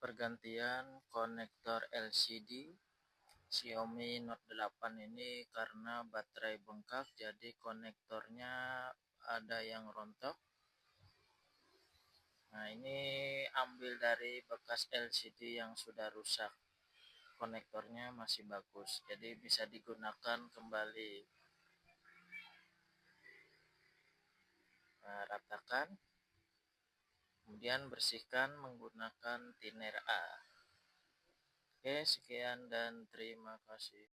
pergantian konektor LCD Xiaomi Note 8 ini karena baterai bengkak, jadi konektornya ada yang rontok. Nah, ini ambil dari bekas LCD yang sudah rusak. Konektornya masih bagus, jadi bisa digunakan kembali. Nah, ratakan, kemudian bersihkan menggunakan thinner A. Oke, sekian dan terima kasih.